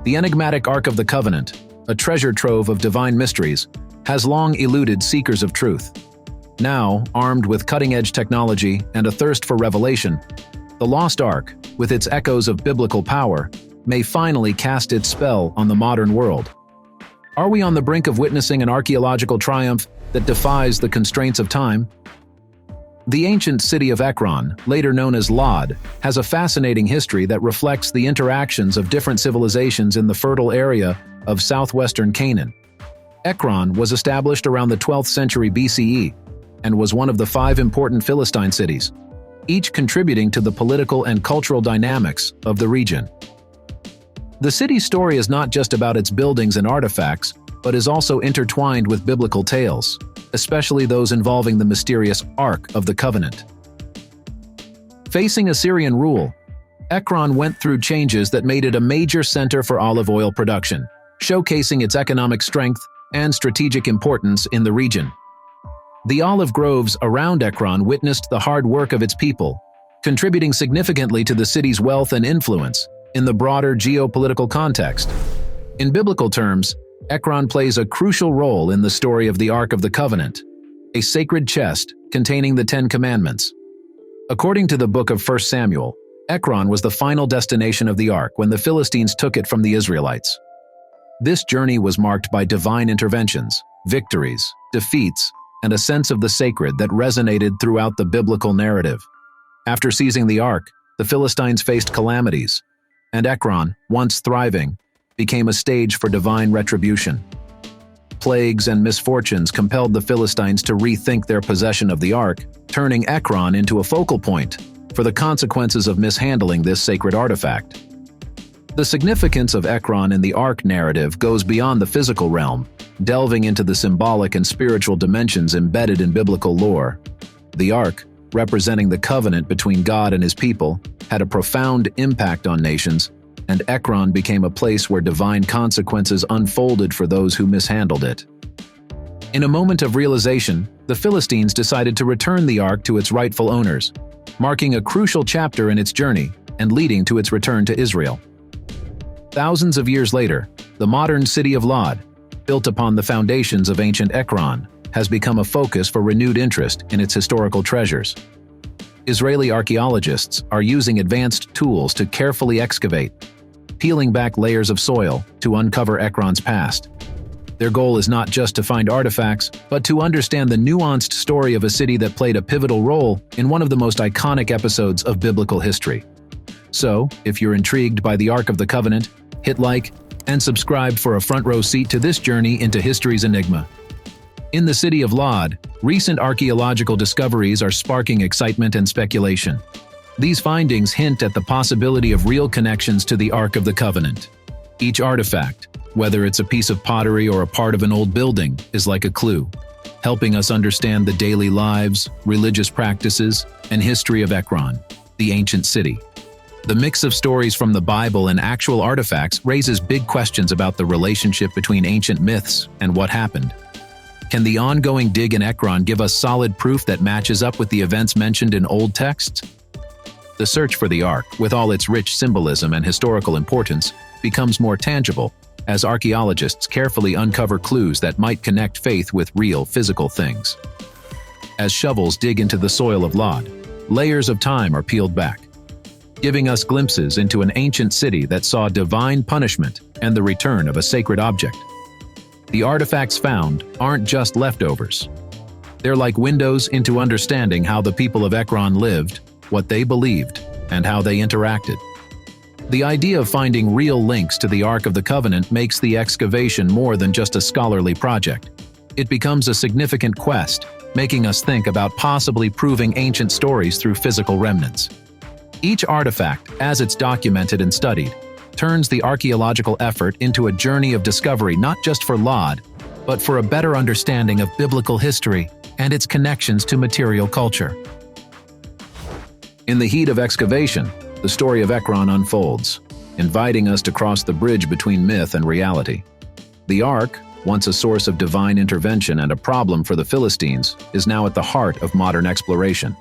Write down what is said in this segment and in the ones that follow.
The enigmatic Ark of the Covenant, a treasure trove of divine mysteries, has long eluded seekers of truth. Now, armed with cutting-edge technology and a thirst for revelation, the Lost Ark, with its echoes of biblical power, may finally cast its spell on the modern world. Are we on the brink of witnessing an archaeological triumph that defies the constraints of time? The ancient city of Ekron, later known as Lod, has a fascinating history that reflects the interactions of different civilizations in the fertile area of southwestern Canaan. Ekron was established around the 12th century BCE and was one of the 5 important Philistine cities, each contributing to the political and cultural dynamics of the region. The city's story is not just about its buildings and artifacts, but is also intertwined with biblical tales, especially those involving the mysterious Ark of the Covenant. Facing Assyrian rule, Ekron went through changes that made it a major center for olive oil production, showcasing its economic strength and strategic importance in the region. The olive groves around Ekron witnessed the hard work of its people, contributing significantly to the city's wealth and influence in the broader geopolitical context. In biblical terms, Ekron plays a crucial role in the story of the Ark of the Covenant, a sacred chest containing the 10 Commandments. According to the book of 1 Samuel, Ekron was the final destination of the Ark when the Philistines took it from the Israelites. This journey was marked by divine interventions, victories, defeats, and a sense of the sacred that resonated throughout the biblical narrative. After seizing the Ark, the Philistines faced calamities, and Ekron, once thriving, became a stage for divine retribution. Plagues and misfortunes compelled the Philistines to rethink their possession of the Ark, turning Ekron into a focal point for the consequences of mishandling this sacred artifact. The significance of Ekron in the Ark narrative goes beyond the physical realm, delving into the symbolic and spiritual dimensions embedded in biblical lore. The Ark, representing the covenant between God and his people, had a profound impact on nations, and Ekron became a place where divine consequences unfolded for those who mishandled it. In a moment of realization, the Philistines decided to return the Ark to its rightful owners, marking a crucial chapter in its journey and leading to its return to Israel. Thousands of years later, the modern city of Lod, built upon the foundations of ancient Ekron, has become a focus for renewed interest in its historical treasures. Israeli archaeologists are using advanced tools to carefully excavate, peeling back layers of soil to uncover Ekron's past. Their goal is not just to find artifacts, but to understand the nuanced story of a city that played a pivotal role in one of the most iconic episodes of biblical history. So, if you're intrigued by the Ark of the Covenant, hit like and subscribe for a front-row seat to this journey into history's enigma. In the city of Lod, recent archaeological discoveries are sparking excitement and speculation. These findings hint at the possibility of real connections to the Ark of the Covenant. Each artifact, whether it's a piece of pottery or a part of an old building, is like a clue, helping us understand the daily lives, religious practices, and history of Ekron, the ancient city. The mix of stories from the Bible and actual artifacts raises big questions about the relationship between ancient myths and what happened. Can the ongoing dig in Ekron give us solid proof that matches up with the events mentioned in old texts? The search for the Ark, with all its rich symbolism and historical importance, becomes more tangible as archaeologists carefully uncover clues that might connect faith with real physical things. As shovels dig into the soil of Lod, layers of time are peeled back, giving us glimpses into an ancient city that saw divine punishment and the return of a sacred object. The artifacts found aren't just leftovers. They're like windows into understanding how the people of Ekron lived, what they believed, and how they interacted. The idea of finding real links to the Ark of the Covenant makes the excavation more than just a scholarly project. It becomes a significant quest, making us think about possibly proving ancient stories through physical remnants. Each artifact, as it's documented and studied, turns the archaeological effort into a journey of discovery not just for Lod, but for a better understanding of biblical history and its connections to material culture. In the heat of excavation, the story of Ekron unfolds, inviting us to cross the bridge between myth and reality. The Ark, once a source of divine intervention and a problem for the Philistines, is now at the heart of modern exploration.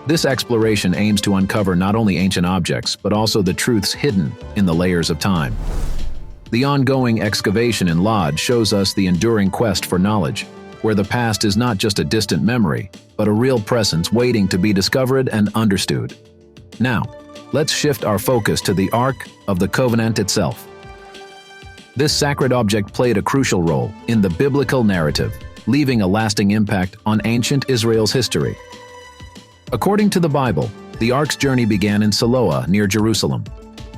This exploration aims to uncover not only ancient objects, but also the truths hidden in the layers of time. The ongoing excavation in Lod shows us the enduring quest for knowledge, where the past is not just a distant memory, but a real presence waiting to be discovered and understood. Now, let's shift our focus to the Ark of the Covenant itself. This sacred object played a crucial role in the biblical narrative, leaving a lasting impact on ancient Israel's history. According to the Bible, the Ark's journey began in Siloah near Jerusalem.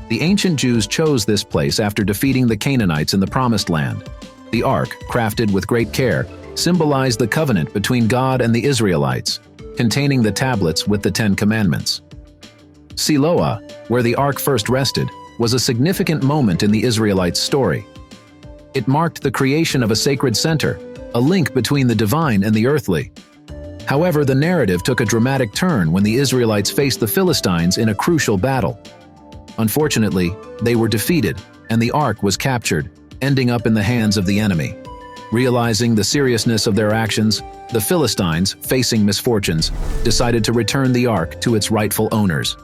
The ancient Jews chose this place after defeating the Canaanites in the Promised Land. The Ark, crafted with great care, symbolized the covenant between God and the Israelites, containing the tablets with the Ten Commandments. Siloah, where the Ark first rested, was a significant moment in the Israelites' story. It marked the creation of a sacred center, a link between the divine and the earthly. However, the narrative took a dramatic turn when the Israelites faced the Philistines in a crucial battle. Unfortunately, they were defeated, and the Ark was captured, ending up in the hands of the enemy. Realizing the seriousness of their actions, the Philistines, facing misfortunes, decided to return the Ark to its rightful owners.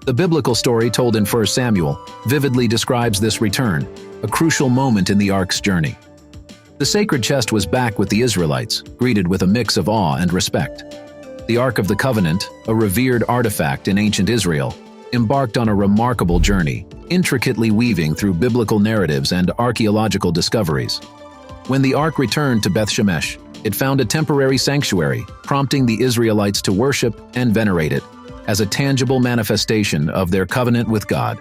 The biblical story told in 1 Samuel vividly describes this return, a crucial moment in the Ark's journey. The sacred chest was back with the Israelites, greeted with a mix of awe and respect. The Ark of the Covenant, a revered artifact in ancient Israel, embarked on a remarkable journey, intricately weaving through biblical narratives and archaeological discoveries. When the Ark returned to Beth Shemesh, it found a temporary sanctuary, prompting the Israelites to worship and venerate it as a tangible manifestation of their covenant with God.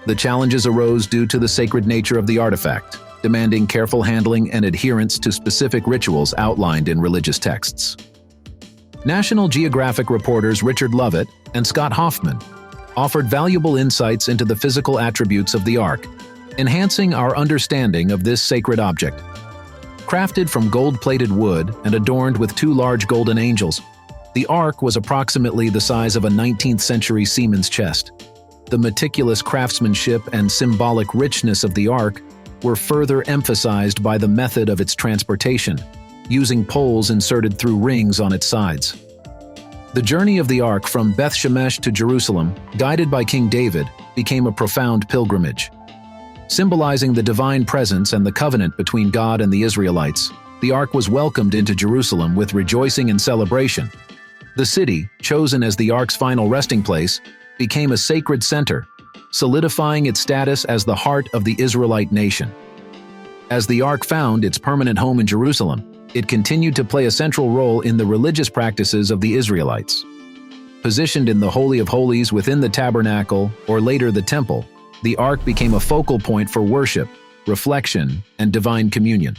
The challenges arose due to the sacred nature of the artifact, demanding careful handling and adherence to specific rituals outlined in religious texts. National Geographic reporters Richard Lovett and Scott Hoffman offered valuable insights into the physical attributes of the Ark, enhancing our understanding of this sacred object. Crafted from gold-plated wood and adorned with two large golden angels, the Ark was approximately the size of a 19th-century seaman's chest. The meticulous craftsmanship and symbolic richness of the Ark were further emphasized by the method of its transportation, using poles inserted through rings on its sides. The journey of the Ark from Beth Shemesh to Jerusalem, guided by King David, became a profound pilgrimage. Symbolizing the divine presence and the covenant between God and the Israelites, the Ark was welcomed into Jerusalem with rejoicing and celebration. The city, chosen as the Ark's final resting place, became a sacred center, solidifying its status as the heart of the Israelite nation. As the Ark found its permanent home in Jerusalem, it continued to play a central role in the religious practices of the Israelites. Positioned in the Holy of Holies within the tabernacle, or later the temple, the Ark became a focal point for worship, reflection, and divine communion.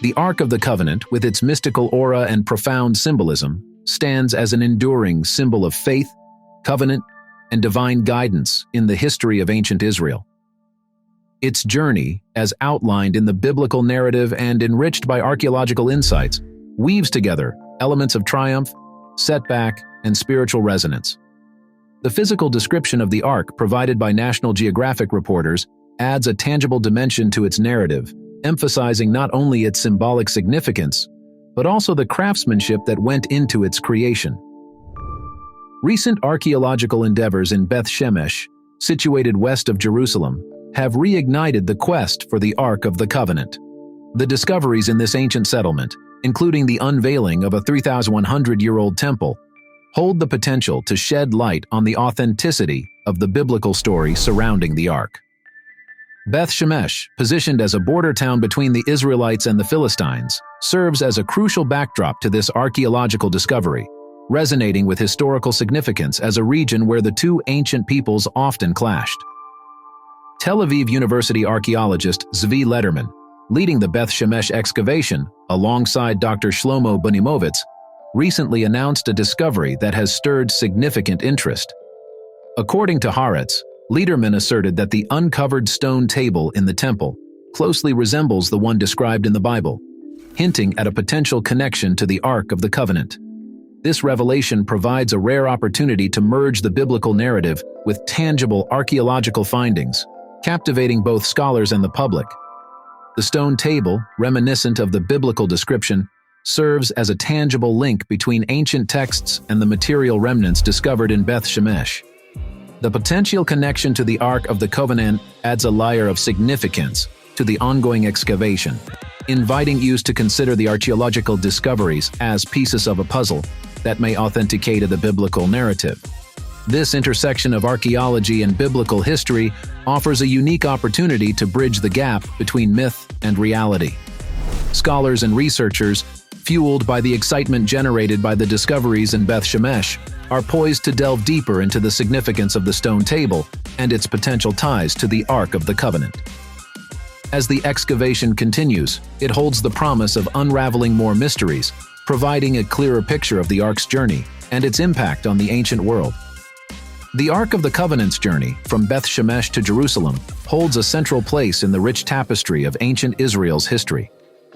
The Ark of the Covenant, with its mystical aura and profound symbolism, stands as an enduring symbol of faith, covenant, and divine guidance in the history of ancient Israel. Its journey, as outlined in the biblical narrative and enriched by archaeological insights, weaves together elements of triumph, setback, and spiritual resonance. The physical description of the Ark provided by National Geographic reporters adds a tangible dimension to its narrative, emphasizing not only its symbolic significance, but also the craftsmanship that went into its creation. Recent archaeological endeavors in Beth Shemesh, situated west of Jerusalem, have reignited the quest for the Ark of the Covenant. The discoveries in this ancient settlement, including the unveiling of a 3,100-year-old temple, hold the potential to shed light on the authenticity of the biblical story surrounding the Ark. Beth Shemesh, positioned as a border town between the Israelites and the Philistines, serves as a crucial backdrop to this archaeological discovery, resonating with historical significance as a region where the two ancient peoples often clashed. Tel Aviv University archaeologist Zvi Lederman, leading the Beth Shemesh excavation alongside Dr. Shlomo Bunimovitz, recently announced a discovery that has stirred significant interest. According to Haaretz, Lederman asserted that the uncovered stone table in the temple closely resembles the one described in the Bible, hinting at a potential connection to the Ark of the Covenant. This revelation provides a rare opportunity to merge the biblical narrative with tangible archaeological findings, captivating both scholars and the public. The stone table, reminiscent of the biblical description, serves as a tangible link between ancient texts and the material remnants discovered in Beth Shemesh. The potential connection to the Ark of the Covenant adds a layer of significance, to the ongoing excavation, inviting you to consider the archaeological discoveries as pieces of a puzzle that may authenticate the biblical narrative. This intersection of archaeology and biblical history offers a unique opportunity to bridge the gap between myth and reality. Scholars and researchers, fueled by the excitement generated by the discoveries in Beth Shemesh, are poised to delve deeper into the significance of the stone table and its potential ties to the Ark of the Covenant. As the excavation continues, it holds the promise of unraveling more mysteries, providing a clearer picture of the Ark's journey and its impact on the ancient world. The Ark of the Covenant's journey from Beth Shemesh to Jerusalem holds a central place in the rich tapestry of ancient Israel's history.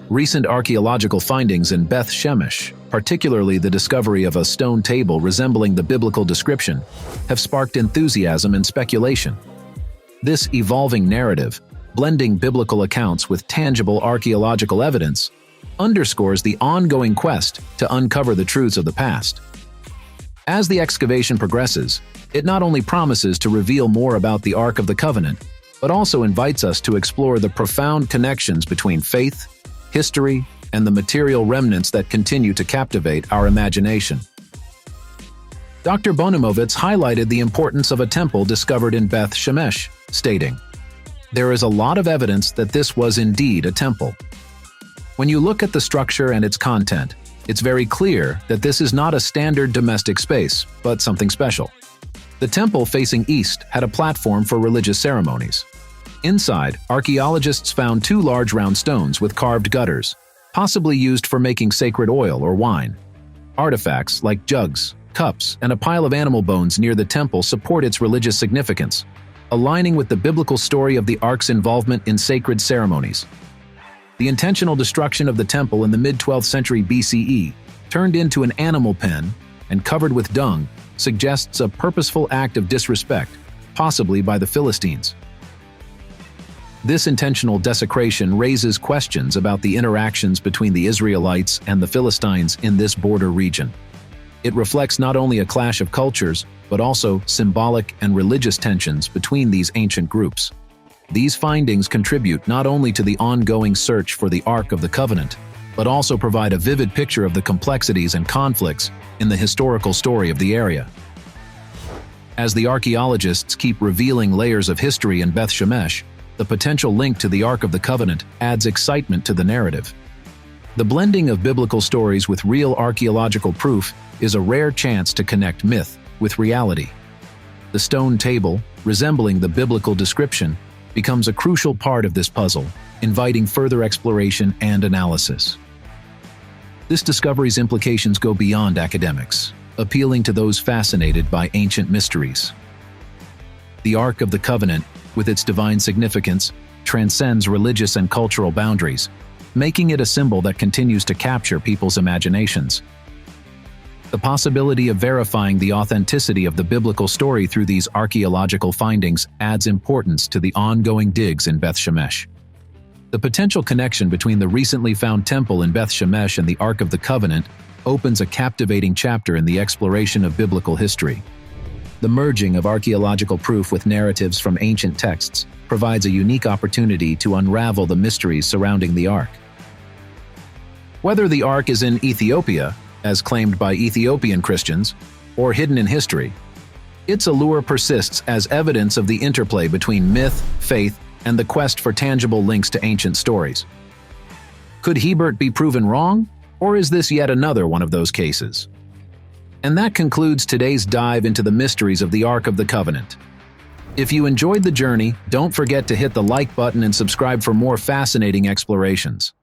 Recent archaeological findings in Beth Shemesh, particularly the discovery of a stone table resembling the biblical description, have sparked enthusiasm and speculation. This evolving narrative, blending biblical accounts with tangible archaeological evidence, underscores the ongoing quest to uncover the truths of the past. As the excavation progresses, it not only promises to reveal more about the Ark of the Covenant, but also invites us to explore the profound connections between faith, history, and the material remnants that continue to captivate our imagination. Dr. Bonomovitz highlighted the importance of a temple discovered in Beth Shemesh, stating, "There is a lot of evidence that this was indeed a temple. When you look at the structure and its content, it's very clear that this is not a standard domestic space, but something special." The temple facing east had a platform for religious ceremonies. Inside, archaeologists found two large round stones with carved gutters, possibly used for making sacred oil or wine. Artifacts like jugs, cups, and a pile of animal bones near the temple support its religious significance, aligning with the biblical story of the Ark's involvement in sacred ceremonies. The intentional destruction of the temple in the mid-12th century BCE, turned into an animal pen and covered with dung, suggests a purposeful act of disrespect, possibly by the Philistines. This intentional desecration raises questions about the interactions between the Israelites and the Philistines in this border region. It reflects not only a clash of cultures, but also symbolic and religious tensions between these ancient groups. These findings contribute not only to the ongoing search for the Ark of the Covenant, but also provide a vivid picture of the complexities and conflicts in the historical story of the area. As the archaeologists keep revealing layers of history in Beth Shemesh, the potential link to the Ark of the Covenant adds excitement to the narrative. The blending of biblical stories with real archaeological proof is a rare chance to connect myth with reality. The stone table, resembling the biblical description, becomes a crucial part of this puzzle, inviting further exploration and analysis. This discovery's implications go beyond academics, appealing to those fascinated by ancient mysteries. The Ark of the Covenant, with its divine significance, transcends religious and cultural boundaries, making it a symbol that continues to capture people's imaginations. The possibility of verifying the authenticity of the biblical story through these archaeological findings adds importance to the ongoing digs in Beth Shemesh. The potential connection between the recently found temple in Beth Shemesh and the Ark of the Covenant opens a captivating chapter in the exploration of biblical history. The merging of archaeological proof with narratives from ancient texts provides a unique opportunity to unravel the mysteries surrounding the Ark. Whether the Ark is in Ethiopia, as claimed by Ethiopian Christians, or hidden in history, its allure persists as evidence of the interplay between myth, faith, and the quest for tangible links to ancient stories. Could Hebert be proven wrong, or is this yet another one of those cases? And that concludes today's dive into the mysteries of the Ark of the Covenant. If you enjoyed the journey, don't forget to hit the like button and subscribe for more fascinating explorations.